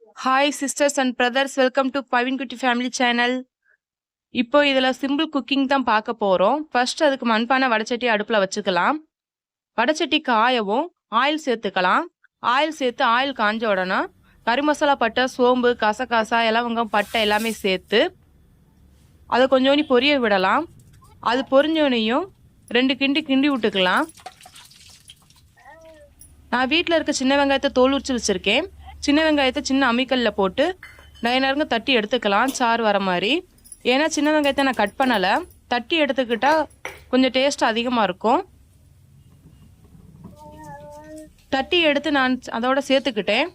Hi sisters and brothers, welcome to Pavin Kutti family channel. இப்போ இதுல simple cooking தான் பார்க்க போறோம். ஃபர்ஸ்ட் அதுக்கு மண்பானை வடச்சட்டி அடுப்புல வச்சுக்கலாம். வடச்சட்டி காயவும் ஆயில் சேர்த்துக்கலாம். ஆயில் சேர்த்து ஆயில் காஞ்ச உடனே கறி மசாலா பட்டை, சோம்பு, கசகசா, இலவங்கம், பட்டை எல்லாமே சேர்த்து அதை கொஞ்சோண்டி பொரிய விடலாம். அது பொரிஞ்சோனையும் 2 கிண்டி கிண்டி விட்டுக்கலாம். நான் வீட்டில் இருக்க சின்ன வெங்காயத்தை தோல் உரிச்சு வச்சிருக்கேன். சின்ன வெங்காயத்தை சின்ன அம்மிக்கல்லில் போட்டு நயனருங்க தட்டி எடுத்துக்கலாம், சாறு வர மாதிரி. ஏன்னா சின்ன வெங்காயத்தை நான் கட் பண்ணலை, தட்டி எடுத்துக்கிட்டா கொஞ்சம் டேஸ்ட் அதிகமாக இருக்கும். தட்டி எடுத்து நான் அதோட சேர்த்துக்கிட்டேன்.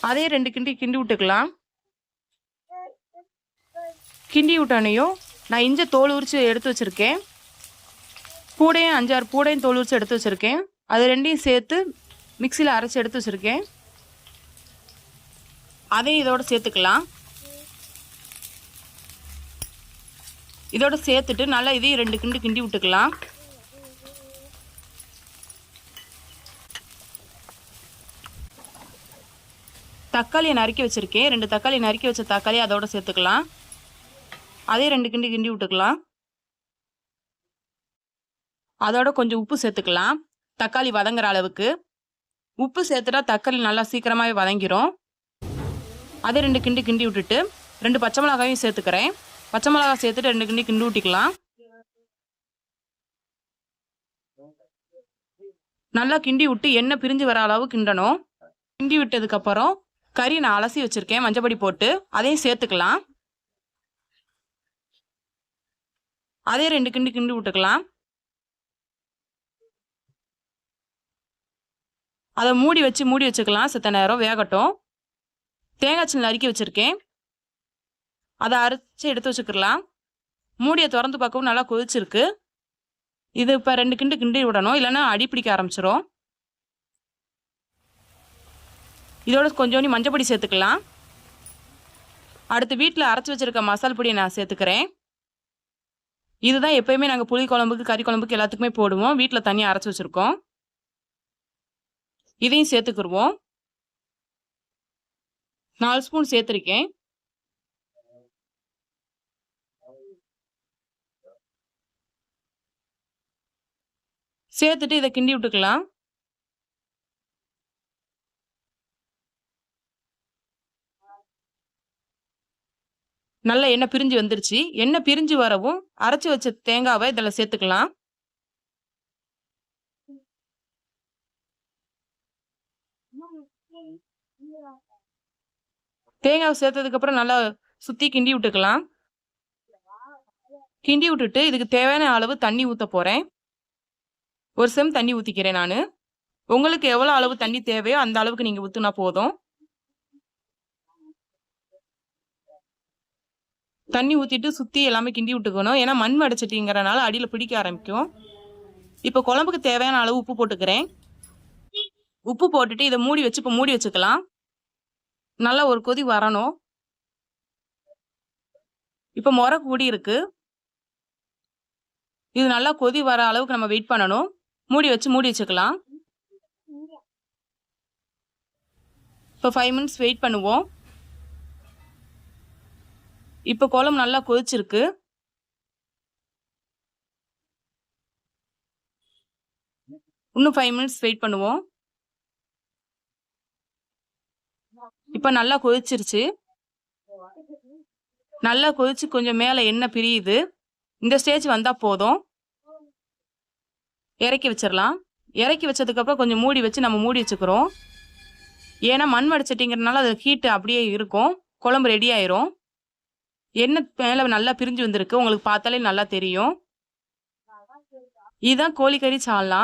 அதே 2 கிண்டி கிண்டி விட்டுக்கலாம். கிண்டி விட்டானையும் நான் இஞ்சி தோல் உரிச்சு எடுத்து வச்சுருக்கேன். பூடையும் 5-6 பூடையும் தோல் உரிச்சு எடுத்து வச்சுருக்கேன். அது ரெண்டையும் சேர்த்து மிக்சியில் அரைச்சி எடுத்து வச்சுருக்கேன். அதையும் இதோட சேர்த்துக்கலாம். இதோட சேர்த்துட்டு நல்லா இதையும் 2 கிண்டி கிண்டி விட்டுக்கலாம். தக்காளியை நறுக்கி வச்சுருக்கேன். 2 தக்காளி நறுக்கி வச்ச தக்காளி அதோட சேர்த்துக்கலாம். அதே 2 கிண்டி கிண்டி விட்டுக்கலாம். அதோட கொஞ்சம் உப்பு சேர்த்துக்கலாம், தக்காளி வதங்குற அளவுக்கு. உப்பு சேர்த்துட்டா தக்காளி நல்லா சீக்கிரமாகவே வதங்கிரும். அதே 2 கிண்டி கிண்டி விட்டுட்டு 2 பச்சை மிளகாயும் சேர்த்துக்கிறேன். பச்சை மிளகாய் சேர்த்துட்டு 2 கிண்டி கிண்டி விட்டுக்கலாம். நல்லா கிண்டி விட்டு எண்ணெய் பிரிஞ்சு வர அளவு கிண்டணும். கிண்டி விட்டதுக்கப்புறம் கறி நான் அலசி வச்சுருக்கேன், மஞ்சப்பொடி போட்டு அதையும் சேர்த்துக்கலாம். அதே 2 கிண்டி கிண்டி விட்டுக்கலாம். அதை மூடி வச்சுக்கலாம், செத்த நேரம் வேகட்டும். தேங்காய் சின்ன நறுக்கி வச்சுருக்கேன், அதை அரைச்சி எடுத்து வச்சுக்கலாம். மூடியை திறந்து பார்க்கவும் நல்லா கொதிச்சிருக்கு. இது இப்போ 2 கிண்டி கிண்டி விடணும், இல்லைன்னா அடி பிடிக்க ஆரம்பிச்சிரும். இதோட கொஞ்சோண்டி மஞ்சப்பொடி சேர்த்துக்கலாம். அடுத்து வீட்டில் அரைச்சி வச்சுருக்க மசால் பொடியை நான் சேர்த்துக்கிறேன். இதுதான் எப்பயுமே நாங்கள் புளி குழம்புக்கு, கறி குழம்புக்கு எல்லாத்துக்குமே போடுவோம். வீட்டில் தனியாக அரைச்சி வச்சுருக்கோம். இதையும் சேர்த்துக்கிடுவோம். 4 ஸ்பூன் சேர்த்துருக்கேன். சேர்த்துட்டு இதை கிண்டி விட்டுக்கலாம். நல்லா எண்ணெய் பிரிஞ்சு வந்துருச்சு. எண்ணெய் பிரிஞ்சு வரவும் அரைச்சி வச்ச தேங்காவை இதில் சேர்த்துக்கலாம். தேங்காவை சேர்த்ததுக்கு அப்புறம் நல்லா சுத்தி கிண்டி விட்டுக்கலாம். கிண்டி விட்டுட்டு இதுக்கு தேவையான அளவு தண்ணி ஊற்ற போறேன். 1 செம் தண்ணி ஊற்றிக்கிறேன் நான். உங்களுக்கு எவ்வளோ அளவு தண்ணி தேவையோ அந்த அளவுக்கு நீங்கள் ஊற்றுனா போதும். தண்ணி ஊற்றிட்டு சுற்றி எல்லாமே கிண்டி விட்டுக்கணும். ஏன்னா மண் வடைச்சட்டிங்கிறனால அடியில் பிடிக்க ஆரம்பிக்கும். இப்போ குழம்புக்கு தேவையான அளவு உப்பு போட்டுக்கிறேன். உப்பு போட்டுட்டு இதை மூடி வச்சுக்கலாம். நல்லா ஒரு கொதி வரணும். இப்போ முறை கூடி இருக்கு. இது நல்லா கொதி வர அளவுக்கு நம்ம வெயிட் பண்ணணும். மூடி வச்சுக்கலாம். இப்போ 5 மினிட்ஸ் வெயிட் பண்ணுவோம். இப்போ குழம்பு நல்லா கொதிச்சிருக்கு. இன்னும் 5 மினிட்ஸ் வெயிட் பண்ணுவோம். இப்போ நல்லா கொதிச்சிருச்சு. நல்லா கொதிச்சு கொஞ்சம் மேலே எண்ணெய் பிரியுது. இந்த ஸ்டேஜ் வந்தால் போதும். இறக்கி வச்சிடலாம். இறக்கி வச்சதுக்கப்புறம் கொஞ்சம் மூடி வச்சு நம்ம மூடி வச்சுக்கிறோம். ஏன்னா மண் வடைச்சட்டிங்கிறதுனால அது ஹீட்டு அப்படியே இருக்கும். குழம்பு ரெடி ஆயிரும். எண்ணெய் மேலே நல்லா பிரிஞ்சு வந்திருக்கு, உங்களுக்கு பார்த்தாலே நல்லா தெரியும். இதுதான் கோழிக்கறி சால்னா.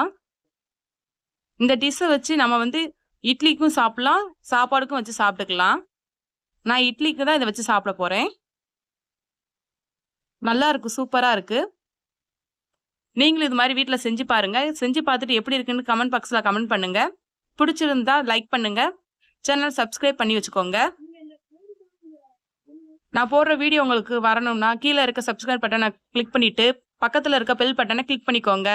இந்த டிஷ்ஷை வச்சு நம்ம இட்லிக்கும் சாப்பிடலாம், சாப்பாடுக்கும் வச்சு சாப்பிட்டுக்கலாம். நான் இட்லிக்கு தான் இதை வச்சு சாப்பிட போகிறேன். நல்லா இருக்கு, சூப்பராக இருக்குது. நீங்களும் இது மாதிரி வீட்டில் செஞ்சு பாருங்கள். செஞ்சு பார்த்துட்டு எப்படி இருக்குன்னு கமெண்ட் பாக்ஸில் கமெண்ட் பண்ணுங்கள். பிடிச்சிருந்தா லைக் பண்ணுங்கள், சேனல் சப்ஸ்கிரைப் பண்ணி வச்சுக்கோங்க. நான் போடுற வீடியோ உங்களுக்கு வரணும்னா கீழே இருக்க சப்ஸ்கிரைப் பட்டனை கிளிக் பண்ணிட்டு பக்கத்தில் இருக்க பெல் பட்டனை கிளிக் பண்ணிக்கோங்க.